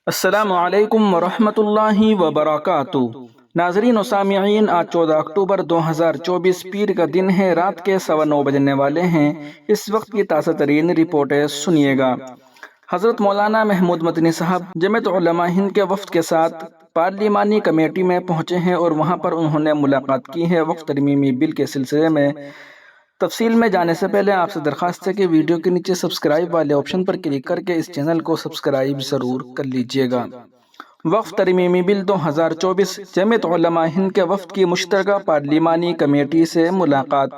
السلام علیکم ورحمۃ اللہ وبرکاتہ۔ ناظرین و سامعین، آج 14 اکتوبر 2024 پیر کا دن ہے۔ رات کے 9:15 بجنے والے ہیں۔ اس وقت کی تازہ ترین رپورٹیں سنیے گا۔ حضرت مولانا محمود مدنی صاحب جمعیت علماء ہند کے وفد کے ساتھ پارلیمانی کمیٹی میں پہنچے ہیں اور وہاں پر انہوں نے ملاقات کی ہے۔ وقف ترمیمی بل کے سلسلے میں تفصیل میں جانے سے پہلے آپ سے درخواست ہے کہ ویڈیو کے نیچے سبسکرائب والے آپشن پر کلک کر کے اس چینل کو سبسکرائب ضرور کر لیجئے گا۔ وقف ترمیمی بل 2024 جمعیت علماء ہند کے وفد کی مشترکہ پارلیمانی کمیٹی سے ملاقات۔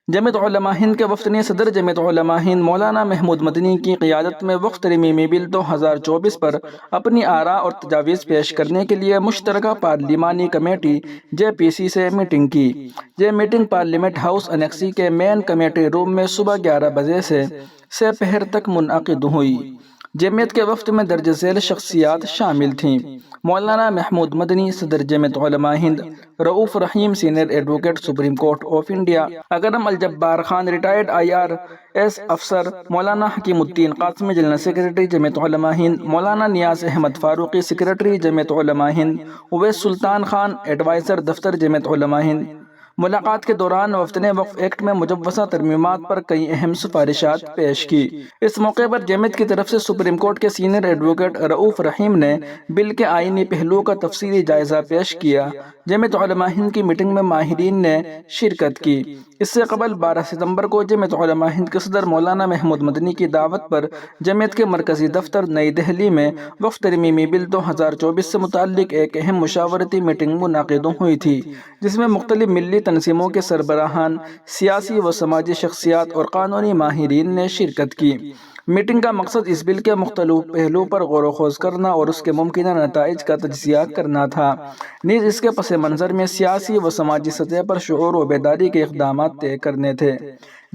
جمعیت علماء ہند کے وفد نے صدر جمعیت علماء ہند مولانا محمود مدنی کی قیادت میں وقف ترمیمی بل 2024 پر اپنی آراء اور تجاویز پیش کرنے کے لیے مشترکہ پارلیمانی کمیٹی JPC سے میٹنگ کی۔ یہ میٹنگ پارلیمنٹ ہاؤس انیکسی کے مین کمیٹی روم میں صبح 11 بجے سے پہر تک منعقد ہوئی۔ جمعیت کے وفد میں درج ذیل شخصیات شامل تھیں: مولانا محمود مدنی صدر جمعیت Ulama Hind, Rauf Rahim senior advocate Supreme Court of India, Akram Aljabbar Khan retired IRS افسر، مولانا حکیم الدین قاسمی جنرل سیکریٹری جمعیت علماء ہند، مولانا نیاز احمد فاروقی سیکریٹری جمعیت علماء ہند، اویس سلطان خان ایڈوائزر دفتر جمعیت علماء ہند۔ ملاقات کے دوران وفد نے وقف ایکٹ میں مجوزہ ترمیمات پر کئی اہم سفارشات پیش کی۔ اس موقع پر جمعیت کی طرف سے سپریم کورٹ کے سینئر ایڈوکیٹ رؤوف رحیم نے بل کے آئینی پہلوؤں کا تفصیلی جائزہ پیش کیا۔ جمعیت علماء ہند کی میٹنگ میں ماہرین نے شرکت کی۔ اس سے قبل 12 ستمبر کو جمعیت علماء ہند کے صدر مولانا محمود مدنی کی دعوت پر جمعیت کے مرکزی دفتر نئی دہلی میں وقف ترمیمی بل 2024 سے متعلق ایک اہم مشاورتی میٹنگ منعقد ہوئی تھی، جس میں مختلف ملی تنظیموں کے سربراہان، سیاسی و سماجی شخصیات اور قانونی ماہرین نے شرکت کی۔ میٹنگ کا مقصد اس بل کے مختلف پہلوؤں پر غور و خوض کرنا اور اس کے ممکنہ نتائج کا تجزیہ کرنا تھا، نیز اس کے پس منظر میں سیاسی و سماجی سطح پر شعور و بیداری کے اقدامات طے کرنے تھے۔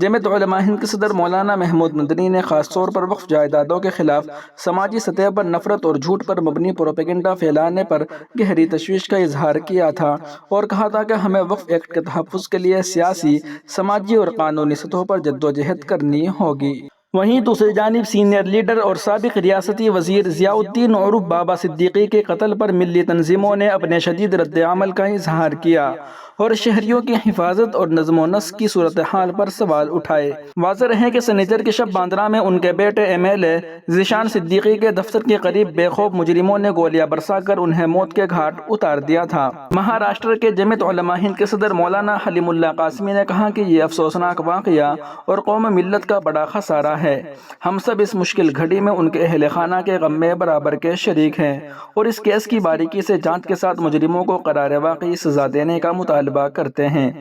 جمعیت علماء ہند کے صدر مولانا محمود مدنی نے خاص طور پر وقف جائیدادوں کے خلاف سماجی سطح پر نفرت اور جھوٹ پر مبنی پروپیگنڈا پھیلانے پر گہری تشویش کا اظہار کیا تھا اور کہا تھا کہ ہمیں وقف ایکٹ کے تحفظ کے لیے سیاسی، سماجی اور قانونی سطحوں پر جدوجہد کرنی ہوگی۔ وہیں دوسری جانب سینئر لیڈر اور سابق ریاستی وزیر ضیاء الدین عرف بابا صدیقی کے قتل پر ملی تنظیموں نے اپنے شدید رد عمل کا اظہار کیا اور شہریوں کی حفاظت اور نظم و نسق کی صورتحال پر سوال اٹھائے۔ واضح ہے کہ سنیچر کی شب باندرا میں ان کے بیٹے MLA ذیشان صدیقی کے دفتر کے قریب بے خوف مجرموں نے گولیاں برسا کر انہیں موت کے گھاٹ اتار دیا تھا۔ مہاراشٹر کے جمعیت علماء ہند کے صدر مولانا حلیم اللہ قاسمی نے کہا کہ یہ افسوسناک واقعہ اور قوم ملت کا بڑا خسارہ ہے۔ ہم سب اس مشکل گھڑی میں ان کے اہل خانہ کے غم میں برابر کے شریک ہیں اور اس کیس کی باریکی سے جانچ کے ساتھ مجرموں کو قرار واقعی سزا دینے کا مطالبہ کرتے ہیں۔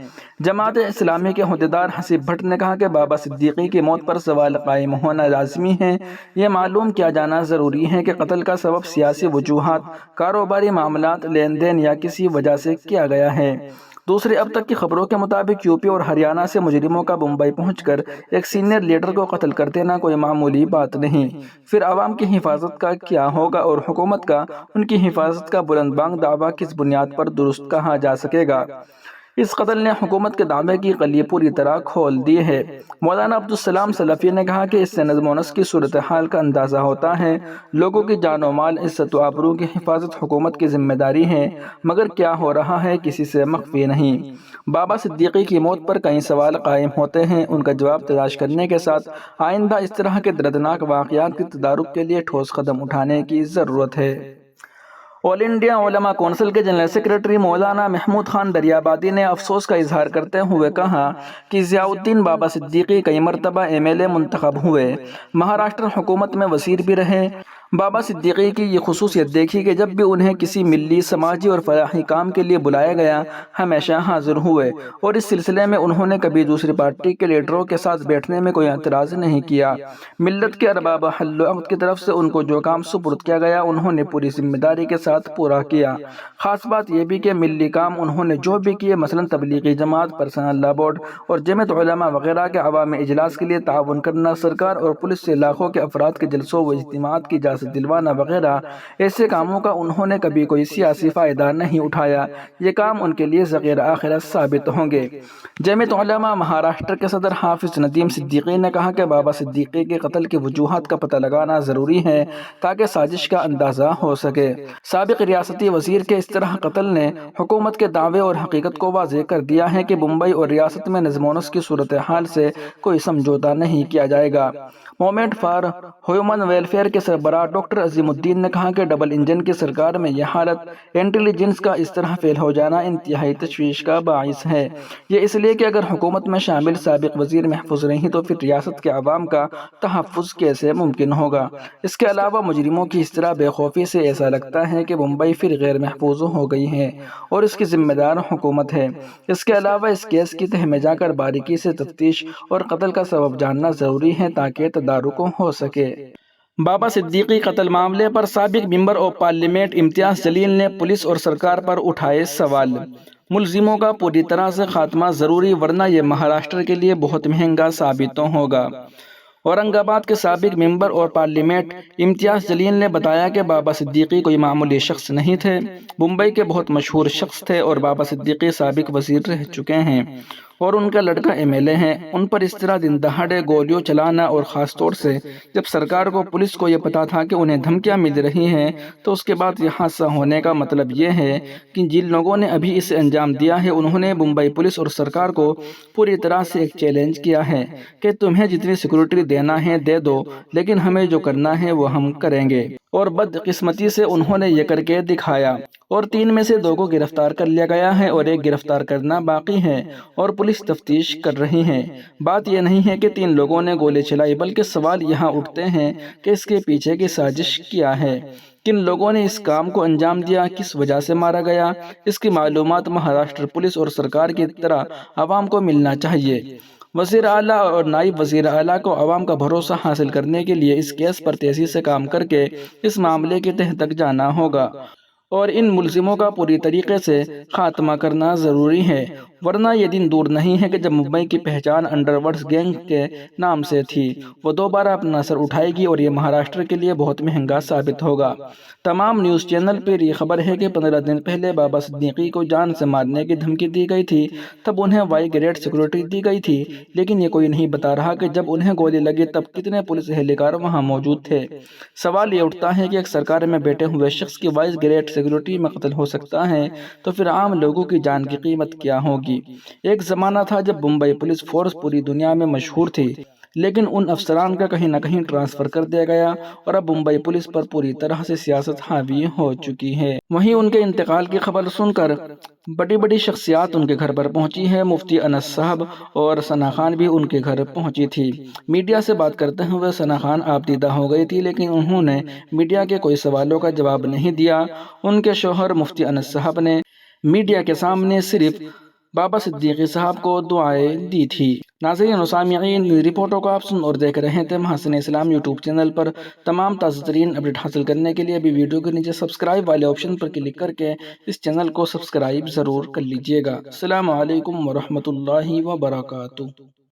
جماعت اسلامی کے عہدیدار حسیب بھٹ نے کہا کہ بابا صدیقی کی موت پر سوال قائم ہونا لازمی ہے۔ یہ معلوم کیا جانا ضروری ہے کہ قتل کا سبب سیاسی وجوہات، کاروباری معاملات، لین دین یا کسی وجہ سے کیا گیا ہے۔ دوسری اب تک کی خبروں کے مطابق یوپی اور ہریانہ سے مجرموں کا بمبئی پہنچ کر ایک سینئر لیڈر کو قتل کر دینا کوئی معمولی بات نہیں۔ پھر عوام کی حفاظت کا کیا ہوگا اور حکومت کا ان کی حفاظت کا بلند بانگ دعویٰ کس بنیاد پر درست کہا جا سکے گا؟ اس قتل نے حکومت کے دعوے کی قلیب پوری طرح کھول دی ہے۔ مولانا عبدالسلام سلفی نے کہا کہ اس سے نظم و نسق کی صورتحال کا اندازہ ہوتا ہے۔ لوگوں کی جان و مال، عزت و آبرو کی حفاظت حکومت کی ذمہ داری ہے، مگر کیا ہو رہا ہے کسی سے مخفی نہیں۔ بابا صدیقی کی موت پر کئی سوال قائم ہوتے ہیں، ان کا جواب تلاش کرنے کے ساتھ آئندہ اس طرح کے دردناک واقعات کے تدارک کے لیے ٹھوس قدم اٹھانے کی ضرورت ہے۔ آل انڈیا علماء کونسل کے جنرل سیکریٹری مولانا محمود خان دریابادی نے افسوس کا اظہار کرتے ہوئے کہا کہ ضیاء الدین بابا صدیقی کئی مرتبہ MLA منتخب ہوئے، مہاراشٹر حکومت میں وزیر بھی رہے۔ بابا صدیقی کی یہ خصوصیت دیکھی کہ جب بھی انہیں کسی ملی، سماجی اور فلاحی کام کے لیے بلایا گیا، ہمیشہ حاضر ہوئے اور اس سلسلے میں انہوں نے کبھی دوسری پارٹی کے لیڈروں کے ساتھ بیٹھنے میں کوئی اعتراض نہیں کیا۔ ملت کے ارباب حل و عقد کی طرف سے ان کو جو کام سپرد کیا گیا انہوں نے پوری ذمہ داری کے ساتھ پورا کیا۔ خاص بات یہ بھی کہ ملی کام انہوں نے جو بھی کیے، مثلاً تبلیغی جماعت، پرسنل لا بورڈ اور جمعیت علماء وغیرہ کے عوامی اجلاس کے لیے تعاون کرنا، سرکار اور پولیس سے لاکھوں کے افراد کے جلسوں و اجتماعات کی جا اجازت دلوانا وغیرہ ایسے کاموں کا انہوں نے کبھی کوئی سیاسی فائدہ نہیں اٹھایا۔ یہ کام ان کے لیے ذخیر آخرت ثابت ہوں گے۔ جمعیت علماء مہاراشٹر کے صدر حافظ ندیم صدیقی نے کہا کہ بابا صدیقی کے قتل کی وجوہات کا پتہ لگانا ضروری ہے تاکہ سازش کا اندازہ ہو سکے۔ سابق ریاستی وزیر کے اس طرح قتل نے حکومت کے دعوے اور حقیقت کو واضح کر دیا ہے کہ ممبئی اور ریاست میں نظم و نسق کی صورتحال سے کوئی سمجھوتہ نہیں کیا جائے گا۔ موومنٹ فار ہیومن ویلفیئر کے سربراہ ڈاکٹر عظیم الدین نے کہا کہ ڈبل انجن کی سرکار میں یہ حالت انٹیلیجنس کا اس طرح فیل ہو جانا انتہائی تشویش کا باعث ہے۔ یہ اس لیے کہ اگر حکومت میں شامل سابق وزیر محفوظ نہیں تو پھر ریاست کے عوام کا تحفظ کیسے ممکن ہوگا؟ اس کے علاوہ مجرموں کی اس طرح بے خوفی سے ایسا لگتا ہے کہ ممبئی پھر غیر محفوظ ہو گئی ہے اور اس کی ذمہ دار حکومت ہے۔ اس کے علاوہ اس کیس کی تہہ میں جا کر باریکی سے تفتیش اور قتل کا سبب جاننا ضروری ہے تاکہ تدارک ہو سکے۔ بابا صدیقی قتل معاملے پر سابق ممبر آف پارلیمنٹ امتیاز جلیل نے پولیس اور سرکار پر اٹھائے سوال۔ ملزموں کا پوری طرح سے خاتمہ ضروری ورنہ یہ مہاراشٹر کے لیے بہت مہنگا ثابت ہوگا۔ اورنگ آباد کے سابق ممبر اور پارلیمنٹ امتیاز جلیل نے بتایا کہ بابا صدیقی کوئی معمولی شخص نہیں تھے، ممبئی کے بہت مشہور شخص تھے اور بابا صدیقی سابق وزیر رہ چکے ہیں اور ان کا لڑکا MLA ہے۔ ان پر اس طرح دن دہاڑے گولیوں چلانا اور خاص طور سے جب سرکار کو پولیس کو یہ پتا تھا کہ انہیں دھمکیاں مل رہی ہیں تو اس کے بعد یہ حادثہ ہونے کا مطلب یہ ہے کہ جن لوگوں نے ابھی اسے انجام دیا ہے انہوں نے ممبئی پولیس اور سرکار کو پوری طرح سے ایک چیلنج کیا ہے کہ تمہیں جتنی سیکورٹی دینا ہے دے دو لیکن ہمیں جو کرنا ہے وہ ہم کریں گے، اور بدقسمتی سے انہوں نے یہ کر کے دکھایا اور 3 میں سے 2 کو گرفتار کر لیا گیا ہے اور 1 گرفتار کرنا باقی ہے اور پولیس تفتیش کر رہی ہے۔ بات یہ نہیں ہے کہ 3 لوگوں نے گولی چلائی بلکہ سوال یہاں اٹھتے ہیں کہ اس کے پیچھے کی سازش کیا ہے، کن لوگوں نے اس کام کو انجام دیا، کس وجہ سے مارا گیا، اس کی معلومات مہاراشٹر پولیس اور سرکار کی طرح عوام کو ملنا چاہیے۔ وزیر اعلیٰ اور نائب وزیر اعلیٰ کو عوام کا بھروسہ حاصل کرنے کے لیے اس کیس پر تیزی سے کام کر کے اس معاملے کی تہہ تک جانا ہوگا اور ان ملزموں کا پوری طریقے سے خاتمہ کرنا ضروری ہے، ورنہ یہ دن دور نہیں ہے کہ جب ممبئی کی پہچان انڈر ورلڈ گینگ کے نام سے تھی وہ دوبارہ اپنا سر اٹھائے گی اور یہ مہاراشٹر کے لیے بہت مہنگا ثابت ہوگا۔ تمام نیوز چینل پر یہ خبر ہے کہ 15 دن پہلے بابا صدیقی کو جان سے مارنے کی دھمکی دی گئی تھی، تب انہیں وائی گریڈ سیکورٹی دی گئی تھی، لیکن یہ کوئی نہیں بتا رہا کہ جب انہیں گولی لگی تب کتنے پولیس اہلکار وہاں موجود تھے۔ سوال یہ اٹھتا ہے کہ ایک سرکار میں بیٹھے ہوئے شخص کی وائی گریڈ سیکورٹی میں قتل ہو سکتا ہے تو پھر عام لوگوں کی جان کی قیمت کیا ہوگی؟ ایک زمانہ تھا جب ممبئی پولیس فورس پوری دنیا میں مشہور تھی، لیکن ان افسران کا کہیں نہ کہیں ٹرانسفر کر دیا گیا اور اب ممبئی پولیس پر پوری طرح سے سیاست حاوی ہو چکی ہے۔ وہیں ان کے انتقال کی خبر سن کر بڑی بڑی شخصیات ان کے گھر پر پہنچی ہیں۔ مفتی انس صاحب اور ثنا خان بھی ان کے گھر پہنچی تھی۔ میڈیا سے بات کرتے ہوئے ثنا خان آپ دیدہ ہو گئی تھی، لیکن انہوں نے میڈیا کے کوئی سوالوں کا جواب نہیں دیا۔ ان کے شوہر مفتی انس صاحب نے میڈیا کے سامنے صرف بابا صدیقی صاحب کو دعائیں دی تھی۔ ناظرین و سامعین، رپورٹوں کو آپ سن اور دیکھ رہے تھے محسن اسلام یوٹیوب چینل پر۔ تمام تازہ ترین اپڈیٹ حاصل کرنے کے لیے ابھی ویڈیو کے نیچے سبسکرائب والے آپشن پر کلک کر کے اس چینل کو سبسکرائب ضرور کر لیجئے گا۔ السلام علیکم ورحمۃ اللہ وبرکاتہ۔